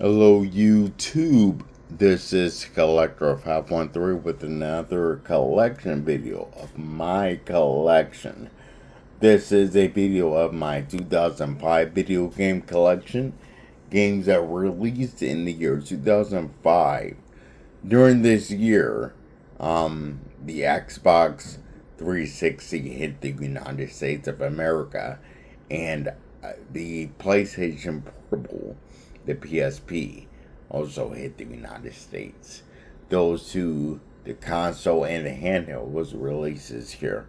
Hello YouTube, this is Collector of 513 with another collection video of my collection. This is a video of my 2005 video game collection, games that were released in the year 2005. During this year, the Xbox 360 hit the United States of America, and the PlayStation Portable, the PSP, also hit the United States. Those two, the console and the handheld, was releases here.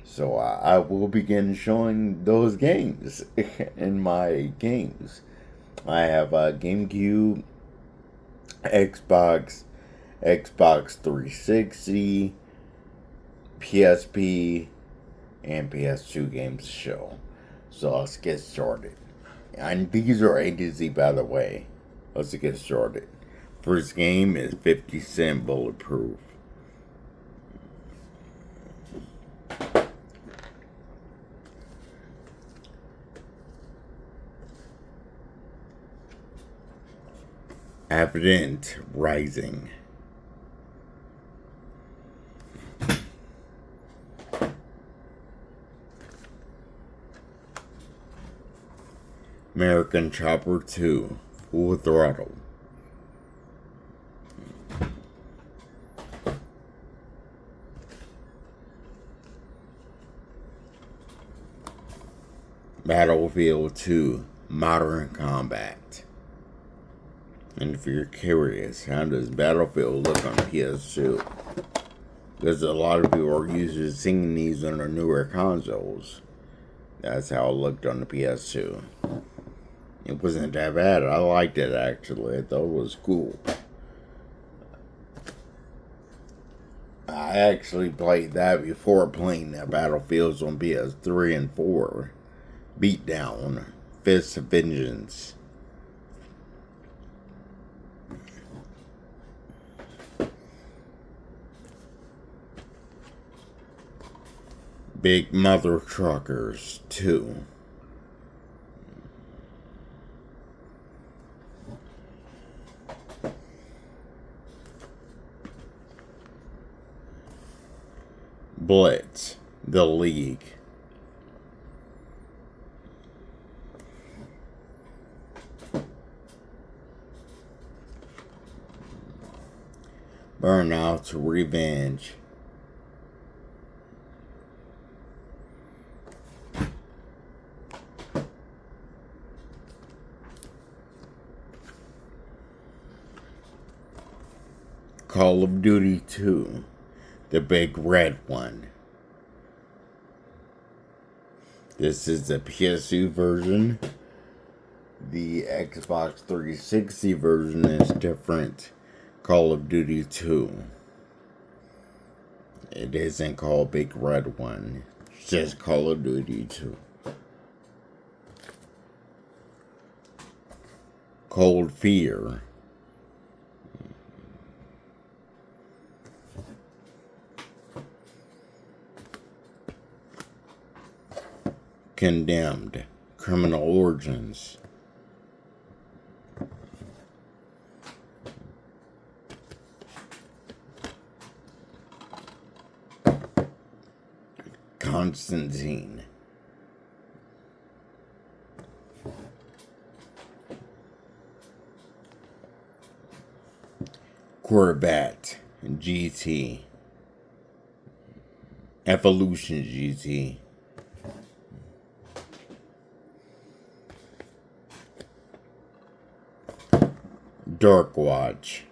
So I will begin showing those games in my games. I have a GameCube, Xbox, Xbox 360, PSP, and PS2 games to show. So let's get started. And these are A to Z, by the way. Let's get started. First game is 50 Cent Bulletproof. Evident Rising. American Chopper 2, Full Throttle. Battlefield 2, Modern Combat. And if you're curious, how does Battlefield look on PS2? Because a lot of people are used to singing these on their newer consoles. That's how it looked on the PS2. It wasn't that bad. I liked it, actually. I thought it was cool. I actually played that before playing the Battlefields on PS3 and 4. Beatdown, Fist of Vengeance. Big Mother Truckers 2. Blitz, The League. Burnout Revenge. Call of Duty 2, the big red one. This is the PS2 version. The Xbox 360 version is different. Call of Duty 2. It isn't called Big Red One. It's just Call of Duty 2. Cold Fear. Condemned, Criminal Origins. Constantine. Corvette GT. Evolution GT. Dark Watch.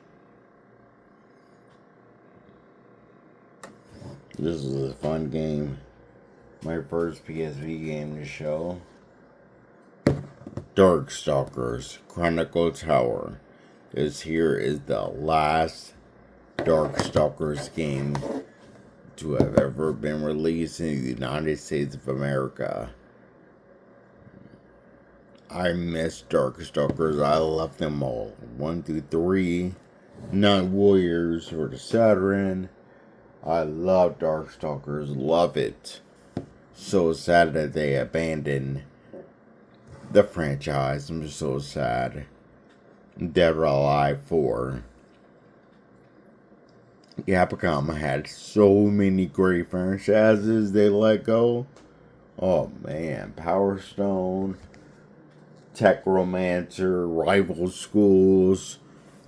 This is a fun game. My first PSV game to show. Darkstalkers Chronicle Tower. This here is the last Darkstalkers game to have ever been released in the United States of America. I miss Darkstalkers. I love them all. 1 through 3. Night Warriors for the Saturn. I love Darkstalkers. Love it. So sad that they abandoned the franchise. I'm just so sad. Dead or Alive 4. Capcom had so many great franchises they let go. Oh man, Power Stone, Techromancer, Rival Schools.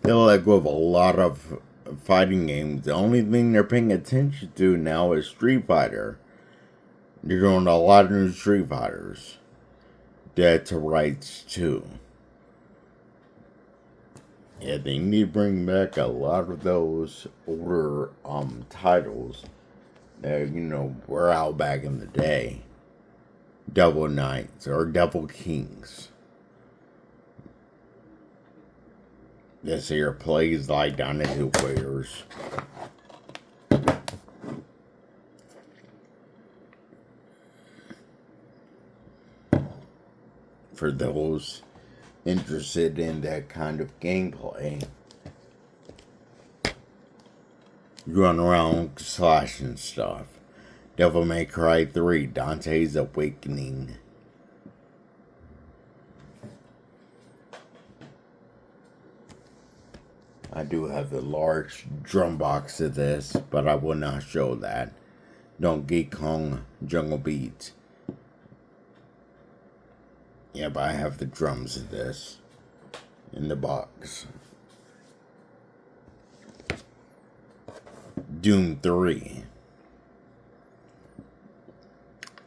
They let go of a lot of fighting games. The only thing they're paying attention to now is Street Fighter. They're doing a lot of new Street Fighters. Dead to Rights 2. Yeah, they need to bring back a lot of those older titles that, were out back in the day. Devil Knights or Devil Kings. This here plays like Dynasty Warriors. For those interested in that kind of gameplay, you run around slashing stuff. Devil May Cry 3, Dante's Awakening. I do have the large drum box of this, but I will not show that. Donkey Kong Jungle Beat. Yeah, but I have the drums of this in the box. Doom 3.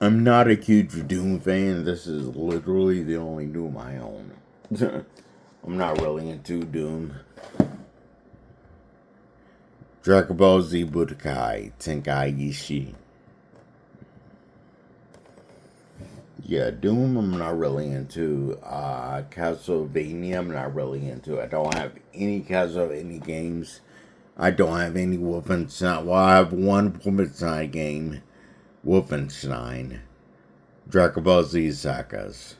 I'm not a huge Doom fan. This is literally the only Doom I own. I'm not really into Doom. Dragon Ball Z Budokai Tenkaichi. Yeah, Doom I'm not really into. Castlevania I'm not really into. I don't have any Castlevania games. I don't have any Wolfenstein. Well, I have one Wolfenstein game. Wolfenstein. Dragon Ball Z Sagas.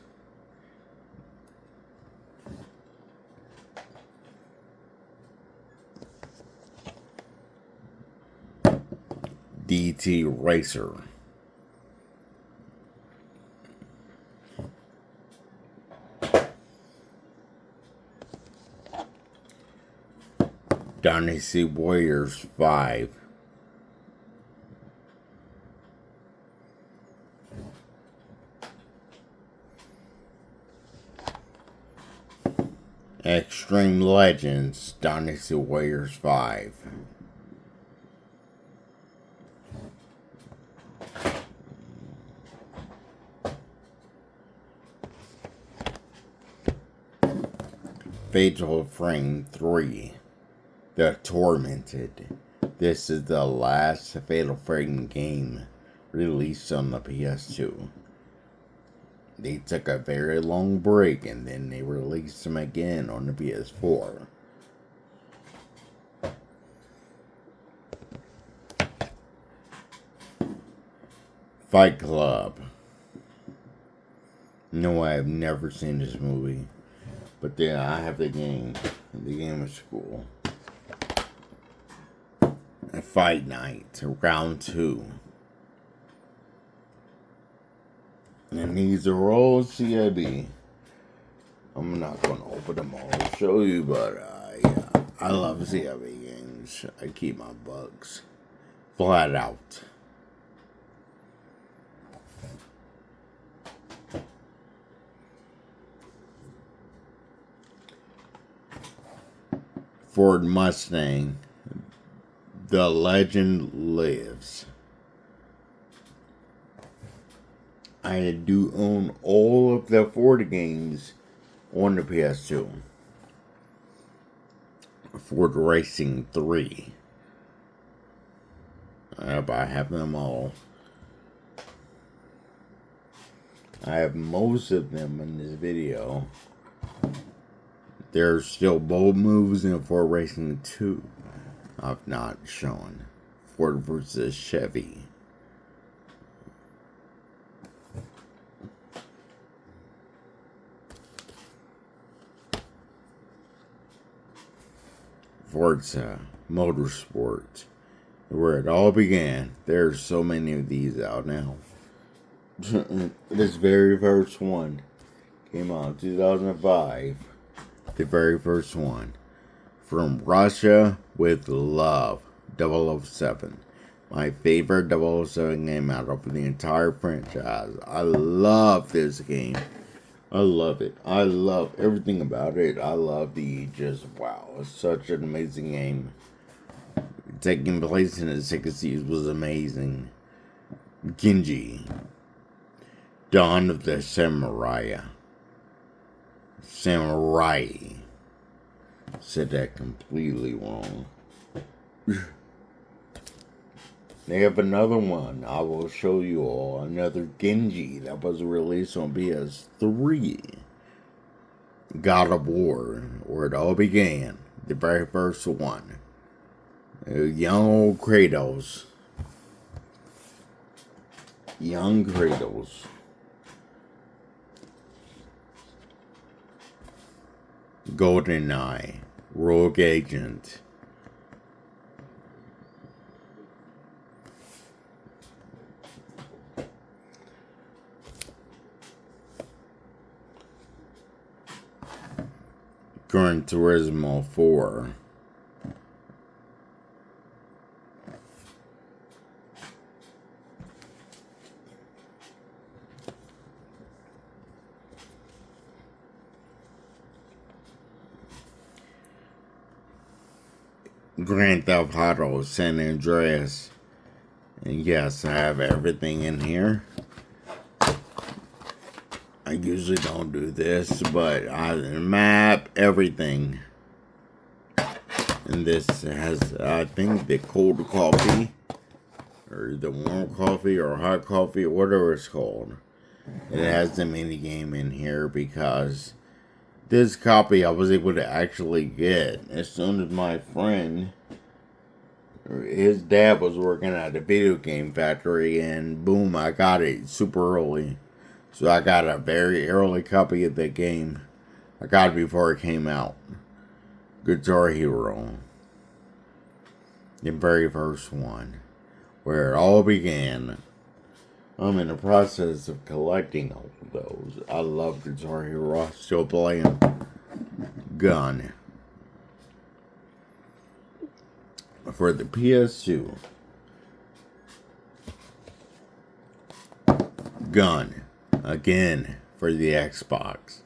DT Racer. Dynasty Warriors 5. Extreme Legends Dynasty Warriors 5. Fatal Frame 3. The Tormented. This is the last Fatal Frame game released on the PS2. They took a very long break and then they released them again on the PS4. Fight Club. No, I have never seen this movie. But then I have the game. The game is cool. Fight Night, Round 2. And these are all CIB. I'm not going to open them all to show you, but yeah, I love CIB games. I keep my bugs flat out. Ford Mustang. The Legend Lives. I do own all of the Ford games on the PS2. Ford Racing 3. But I have them all. I have most of them in this video. There's still bold moves in Ford Racing 2. I've not shown. Ford versus Chevy. Forza Motorsport. Where it all began. There's so many of these out now. This very first one came out in 2005. the very first one. From Russia with Love, 007. My favorite 007 game out of the entire franchise. I love this game. I love it. I love everything about it. I love wow, it's such an amazing game. Taking place in the 60s was amazing. Genji. Dawn of the Samurai. Said that completely wrong. They have another one. I will show you all. Another Genji that was released on PS3. God of War, where it all began. The very first one. Young old Kratos. Young Kratos. GoldenEye. Rogue Agent. Gran Turismo 4. Grand Theft Auto San Andreas. And yes, I have everything in here. I usually don't do this, but I map everything. And this has, I think, the cold coffee, or the warm coffee, or hot coffee, or whatever it's called. It has the mini game in here because this copy I was able to actually get as soon as my friend, his dad was working at a video game factory, and boom, I got it super early. So I got a very early copy of the game. I got it before it came out. Guitar Hero. The very first one. Where it all began. I'm in the process of collecting all of those. I love Guitar Hero. I still play them. Gun. For the PS2. Gun. Again, for the Xbox.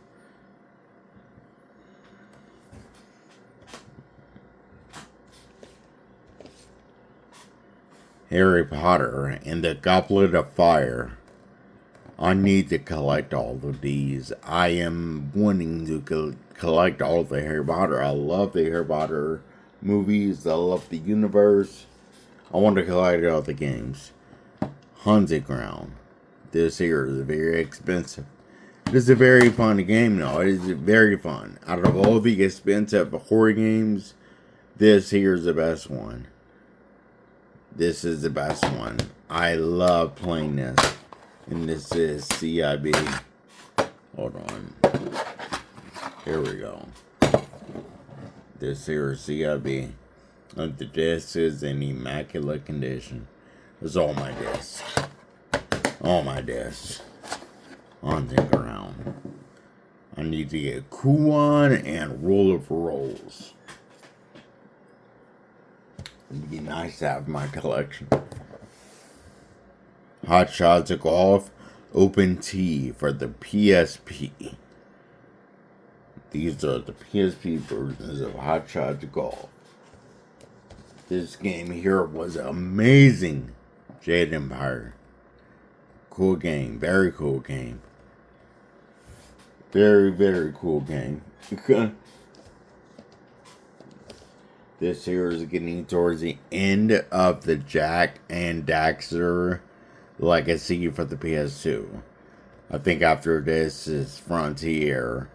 Harry Potter and the Goblet of Fire. I need to collect all of these. I am wanting to collect all of the Harry Potter. I love the Harry Potter movies. I love the universe. I want to collect all the games. Haunted Ground. This here is very expensive. This is a very fun game, though. It is very fun. Out of all the expensive horror games, this here is the best one. This is the best one. I love playing this. And this is CIB. Hold on. Here we go. This here is CIB. And the disc is in immaculate condition. It's all my discs. All my discs. On the ground. I need to get Kuon and Roll of Rolls. It'd be nice to have my collection. Hot Shots of Golf Open T for the PSP. These are the PSP versions of Hot Shots of Golf. This game here was amazing. Jade Empire. Cool game. Very cool game. Very, very cool game. This here is getting towards the end of the Jack and Daxter legacy for the PS2. I think after this is Frontier.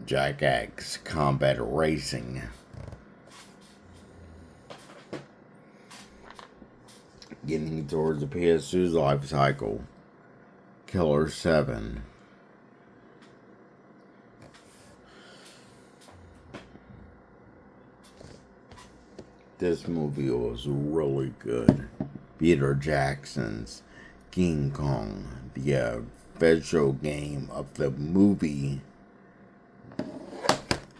Jack X Combat Racing. Getting towards the PS2's life cycle. Killer 7. This movie was really good. Peter Jackson's King Kong, the official game of the movie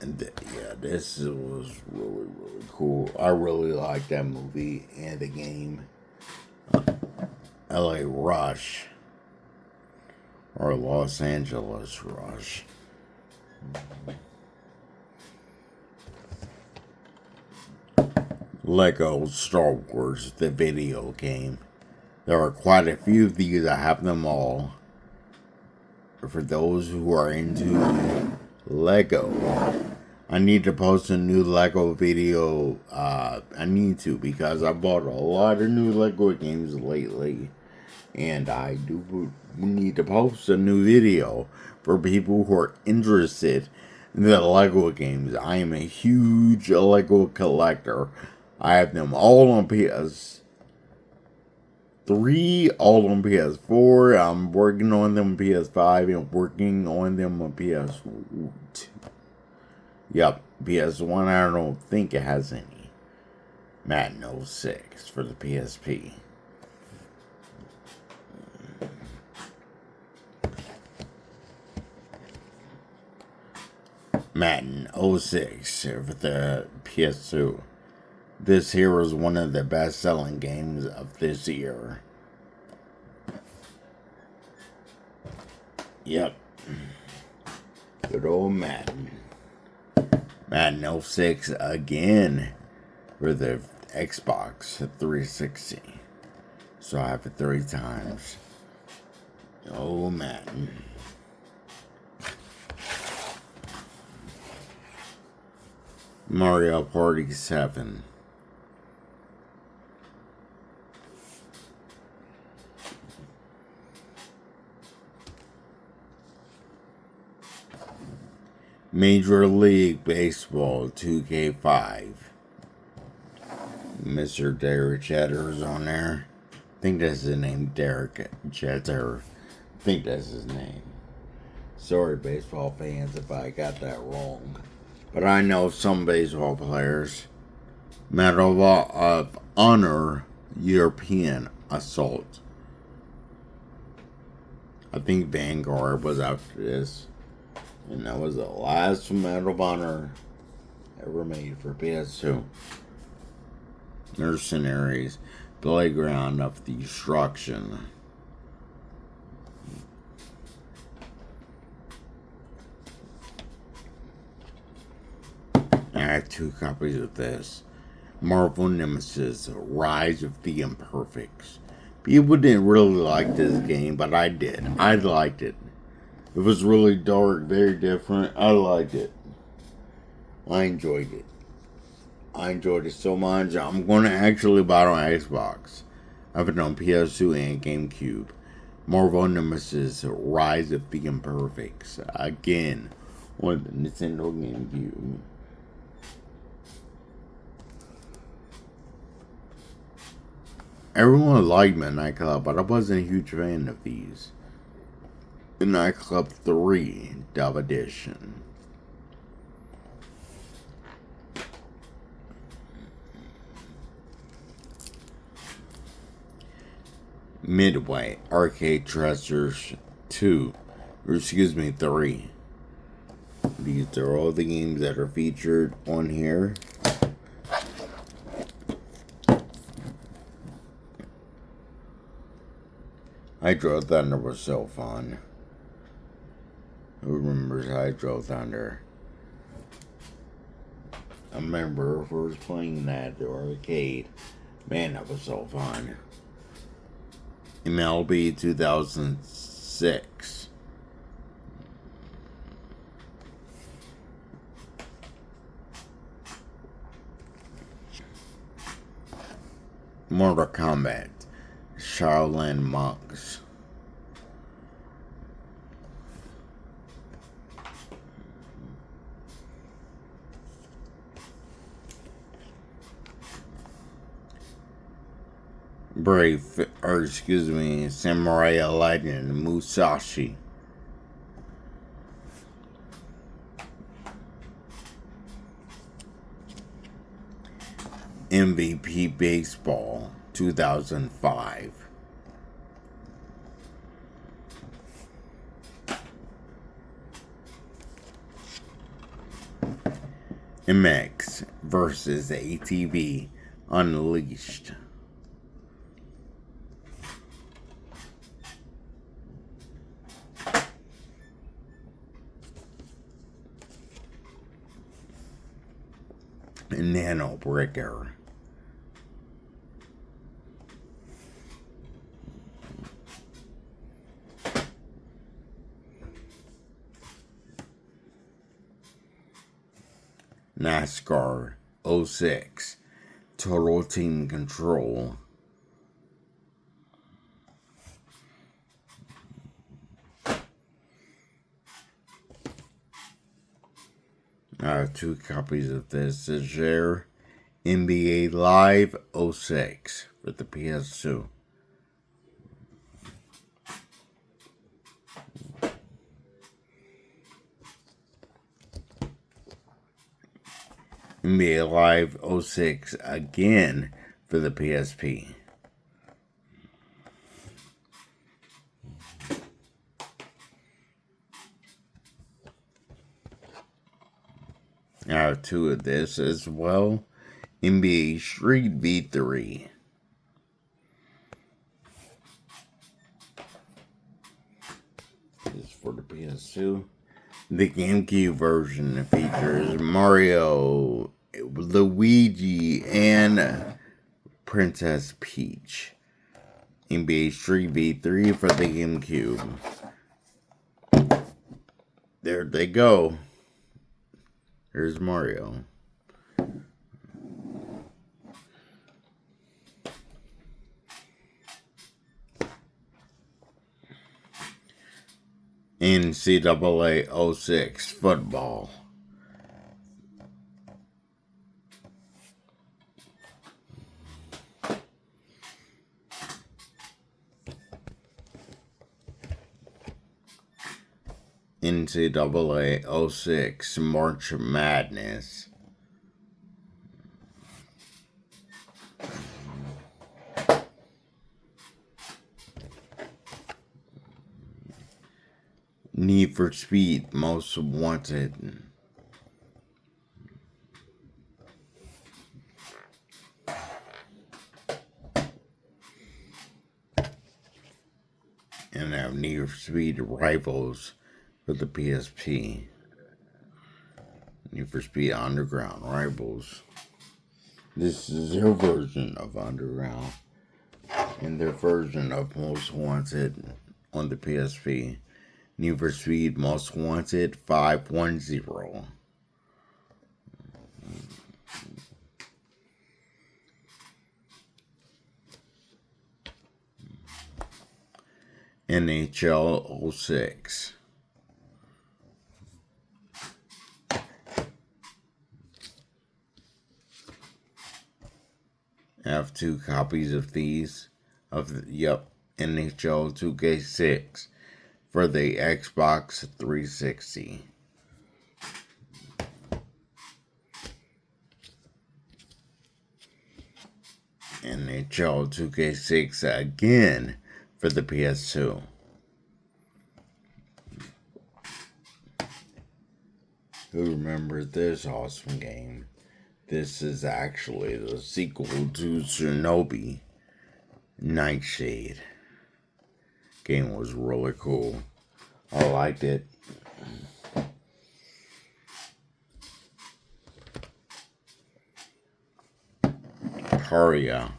Yeah, this was really, really cool. I really like that movie and the game. LA Rush. Or Los Angeles Rush. Lego Star Wars, the video game. There are quite a few of these. I have them all. For those who are into Lego, I need to post a new Lego video. I need to, because I bought a lot of new Lego games lately. And I do need to post a new video for people who are interested in the Lego games. I am a huge Lego collector. I have them all on PS3, all on PS4. I'm working on them on PS5 and working on them on PS2. Yep, PS1, I don't think it has any. Madden 06 for the PSP. Madden 06 for the PS2. This here is one of the best-selling games of this year. Yep. Good old Madden. Madden 06 again for the Xbox 360. So I have it 3 times. Oh, Madden. Mario Party 7. Major League Baseball 2K5. Mr. Derek Jetter's on there. I think that's his name, Derek Jeter. I think that's his name. Sorry, baseball fans, if I got that wrong. But I know some baseball players. Medal of Honor European Assault. I think Vanguard was after this. And that was the last Medal of Honor ever made for PS2. Mercenaries, Playground of Destruction. I have 2 copies of this. Marvel Nemesis, Rise of the Imperfects. People didn't really like this game, but I did. I liked it. It was really dark, very different. I liked it. I enjoyed it. I enjoyed it so much. I'm going to actually buy it on Xbox. I have it on PS2 and GameCube. Marvel Nemesis, Rise of the Imperfects. Again, on the Nintendo GameCube. Everyone liked Midnight Club, but I wasn't a huge fan of these. Midnight Club 3 Dub Edition. Midway Arcade Treasures 2. Or excuse me, 3. These are all the games that are featured on here. Hydro Thunder was so fun. Who remembers Hydro Thunder? I remember first playing that at the arcade. Man, that was so fun. MLB 2006. Mortal Kombat. Shaolin Monks. Samurai Legend Musashi. MVP Baseball 2005. MX versus ATV Unleashed. Nano Breaker. NASCAR 06 Total Team Control. I have 2 copies of this to share. NBA Live 06 for the PS2. NBA Live 06 again for the PSP. I have 2 of this as well. NBA Street V3. This is for the PS2. The GameCube version features Mario, Luigi, and Princess Peach. NBA Street V3 for the GameCube. There they go. There's Mario. NCAA 06 football. NCAA 06 March Madness. Need for Speed Most Wanted. And I have Need for Speed Rivals for the PSP. Need for Speed Underground Rivals. This is their version of Underground. And their version of Most Wanted on the PSP. Need for Speed Most Wanted 510. NHL 06. I have 2 copies of these. NHL 2K6 for the Xbox 360. NHL 2K6 again for the PS2. Who remembers this awesome game? This is actually the sequel to Shinobi Nightshade. Game was really cool. I liked it. Haria.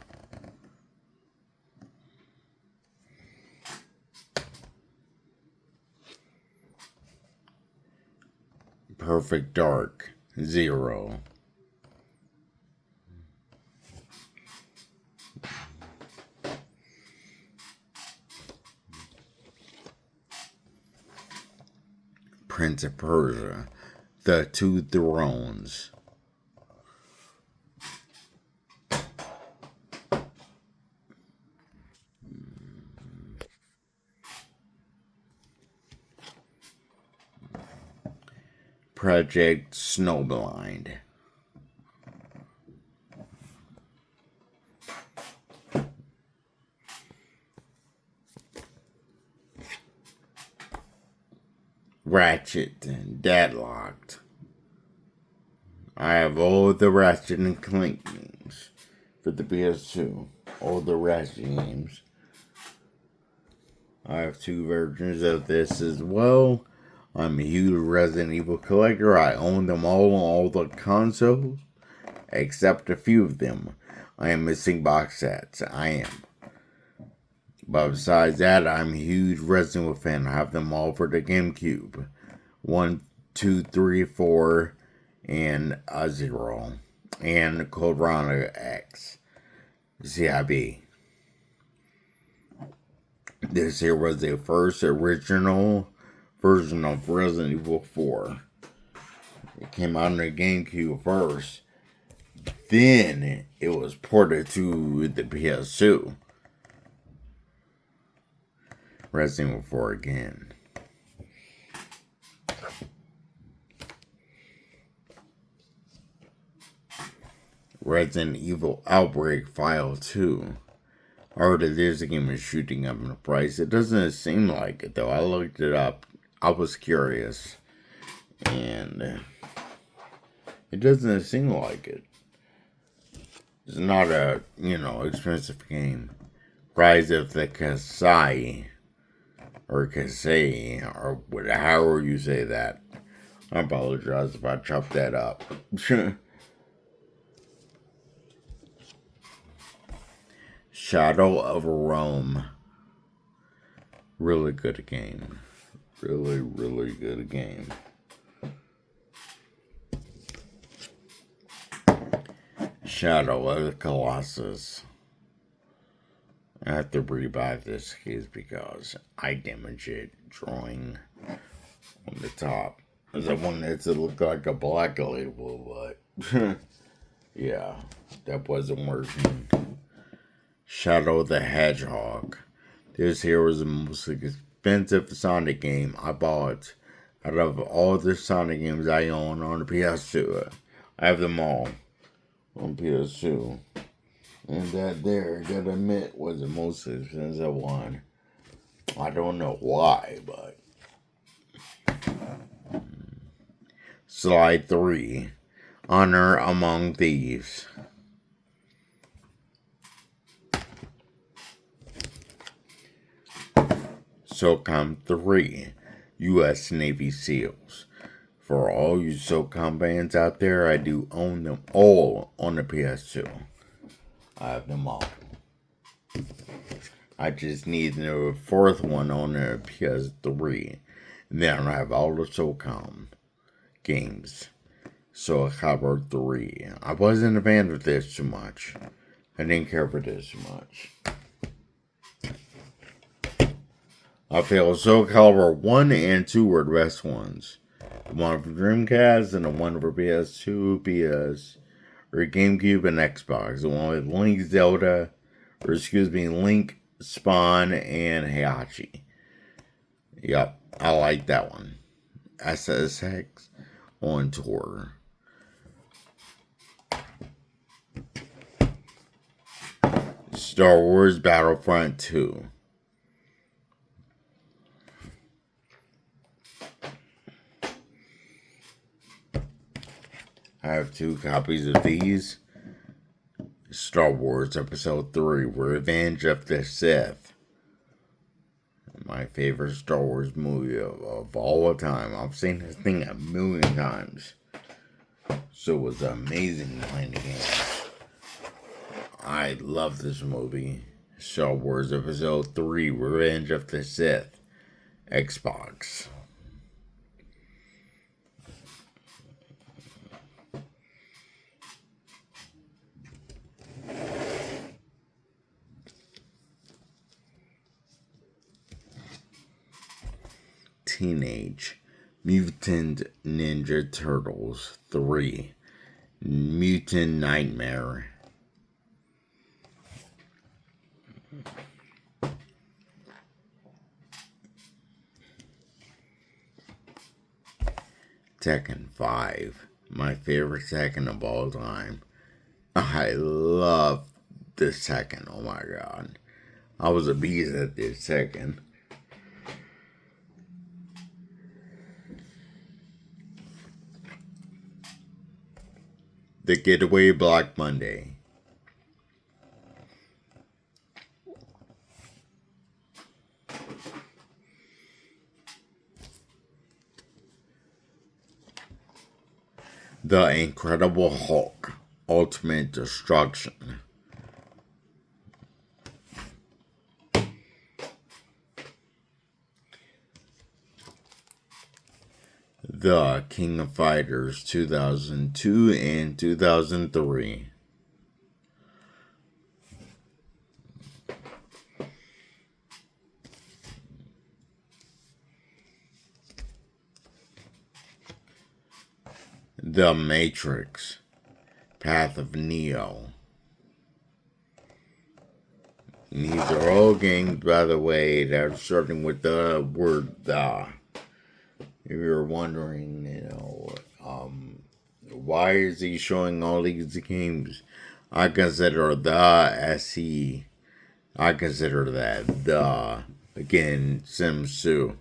Perfect Dark 0. Prince of Persia, The Two Thrones. Project Snowblind. Ratchet and Deadlocked. I have all the Ratchet and Clank games for the PS2. All the Ratchet games. I have 2 versions of this as well. I'm a huge Resident Evil collector. I own them all on all the consoles, except a few of them. I am missing box sets. I am. But besides that, I'm a huge Resident Evil fan. I have them all for the GameCube. 1, 2, 3, 4, and 0. And Code Veronica X. CIB. This here was the first original version of Resident Evil 4. It came out on the GameCube first. Then it was ported to the PS2. Resident Evil 4 again. Resident Evil Outbreak File 2. I heard that this game is shooting up in the price. It doesn't seem like it though. I looked it up. I was curious. And it doesn't seem like it. It's not a, expensive game. Rise of the Kasai. Or Kasei. Or however you say that. I apologize if I chopped that up. Shadow of Rome. Really good game. Really, really good game. Shadow of the Colossus. I have to rebuy this case because I damaged it drawing on the top. There's a one that's look like a black label, but yeah, that wasn't working. Shadow the Hedgehog. This here was the most expensive Sonic game I bought out of all the Sonic games I own on the PS2. I have them all on PS2. And that there, gotta admit, was the most expensive one. I don't know why, but. Slide 3. Honor Among Thieves. SOCOM 3, U.S. Navy SEALs. For all you SOCOM fans out there, I do own them all on the PS2. I have them all. I just need the 4th one on the PS3. And then I have all the SOCOM games. So I covered 3. I wasn't a fan of this too much. I didn't care for this too much. I feel Soul Calibur 1 and 2 were the best ones. The one for Dreamcast and the one for PS2, PS, or GameCube and Xbox. The one with Link, Spawn, and Heihachi. Yep, I like that one. SSX on tour. Star Wars Battlefront 2. I have 2 copies of these. Star Wars Episode 3, Revenge of the Sith. My favorite Star Wars movie of all time. I've seen this thing a million times. So it was amazing playing the game. I love this movie. Star Wars Episode 3, Revenge of the Sith. Xbox. Teenage Mutant Ninja Turtles 3 Mutant Nightmare. Tekken 5, my favorite Tekken of all time. I love this Tekken, oh my god. I was a beast at this Tekken. The Getaway Black Monday. The Incredible Hulk, Ultimate Destruction. The King of Fighters 2002 and 2003. The Matrix, Path of Neo. These are all games, by the way, that are starting with the word "the." If you're wondering, why is he showing all these games? I consider the SE. I consider that the. Again, Sims 2.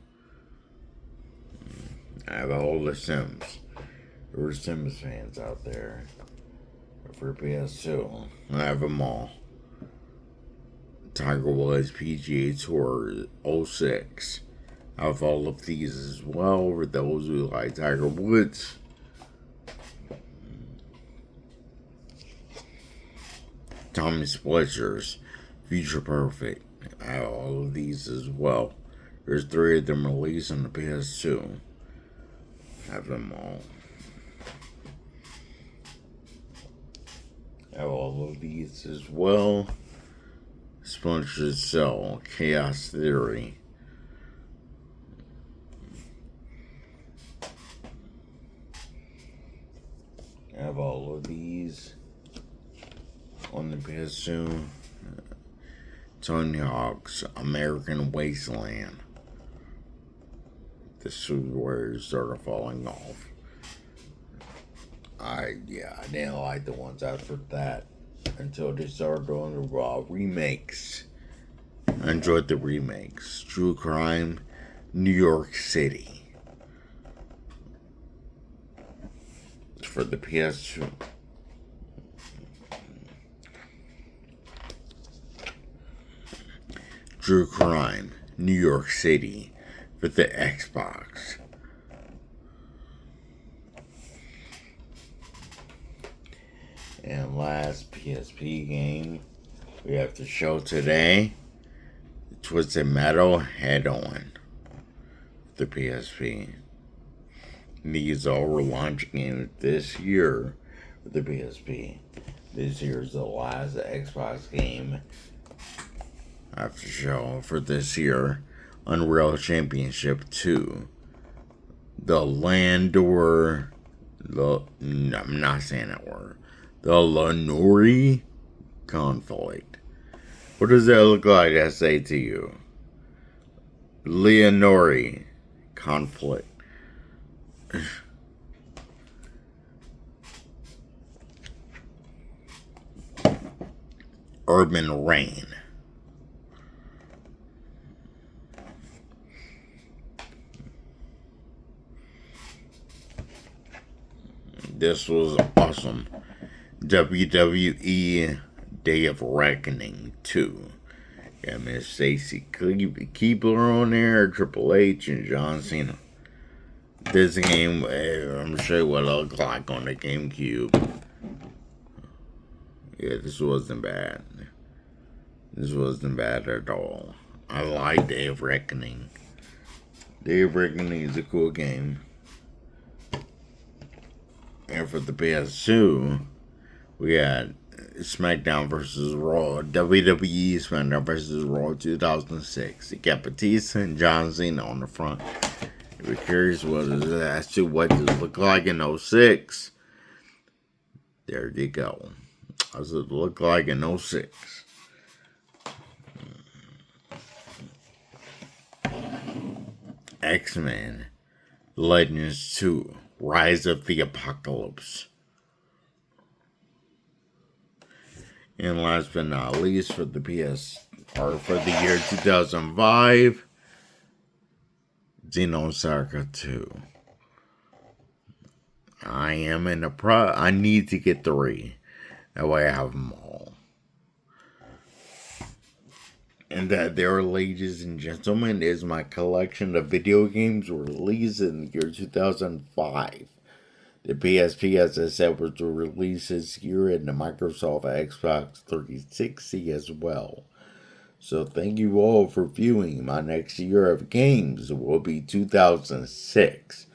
I have all the Sims. There are Sims fans out there. For PS2, I have them all. Tiger Woods PGA Tour 06. I have all of these as well for those who like Tiger Woods. Tommy Splitters, Future Perfect. I have all of these as well. There's 3 of them released on the PS2. I have them all. I have all of these as well. Splinter Cell, Chaos Theory. I have all of these on the PS2. Tony Hawk's American Wasteland. This is where it started falling off. I didn't like the ones after that until they started doing the remakes. I enjoyed the remakes. True Crime, New York City. For the PS2. True Crime, New York City. For the Xbox. And last PSP game we have to show today, Twisted Metal Head On, the PSP. These all were launch games this year for the PSP. This year's the last Xbox game I have to show for this year. Unreal Championship 2. The Landor. I'm not saying that word. The Lenori Conflict. What does that look like I say to you? Leonori Conflict. Urban Rain. This was awesome. WWE Day of Reckoning 2. Got Miss Stacy Keebler on there, Triple H, and John Cena. This game, I'm sure you what it looked like on the GameCube. Yeah, this wasn't bad. This wasn't bad at all. I like Day of Reckoning. Day of Reckoning is a cool game. And for the PS2, we had SmackDown vs. Raw, WWE SmackDown vs. Raw 2006. It got Batista and John Cena on the front. If you're curious what does it look like in 06, there you go. How does it look like in 06? X-Men Legends 2, Rise of the Apocalypse. And last but not least, for the for the year 2005, Xenosaga 2. I am in the I need to get 3. That way I have them all. And that there, ladies and gentlemen, is my collection of video games released in the year 2005. The PSP, as I said, was released this year, and the Microsoft Xbox 360 as well. So thank you all for viewing. My next year of games will be 2006.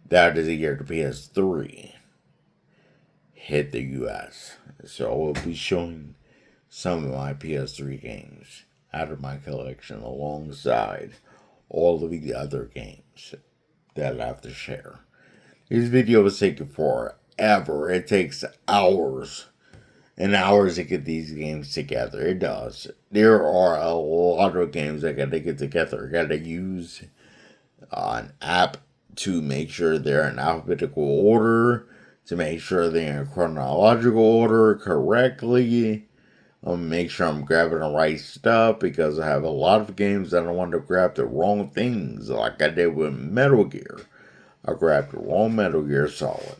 That is the year the PS3 hit the US. So I will be showing some of my PS3 games out of my collection alongside all of the other games that I have to share. These videos take forever. It takes hours and hours to get these games together. It does. There are a lot of games I gotta get together. I gotta use an app to make sure they're in alphabetical order, to make sure they're in chronological order correctly. Make sure I'm grabbing the right stuff because I have a lot of games that I want to grab the wrong things, like I did with Metal Gear. I grabbed the wrong Metal Gear Solid.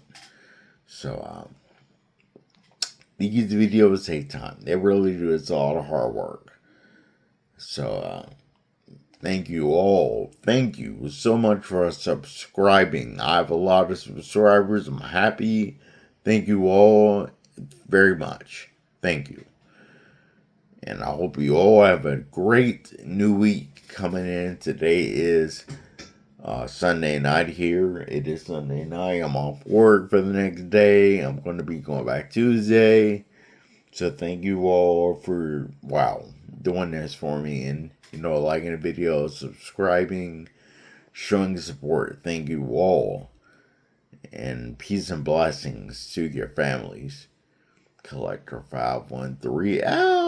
So, these videos take time. They really do. It's a lot of hard work. So, thank you all. Thank you so much for subscribing. I have a lot of subscribers. I'm happy. Thank you all very much. Thank you. And I hope you all have a great new week coming in. Today is Sunday night here. It is Sunday night. I'm off work for the next day. I'm going to be going back Tuesday. So thank you all for, doing this for me. And, liking the video, subscribing, showing support. Thank you all. And peace and blessings to your families. Collector 513 out.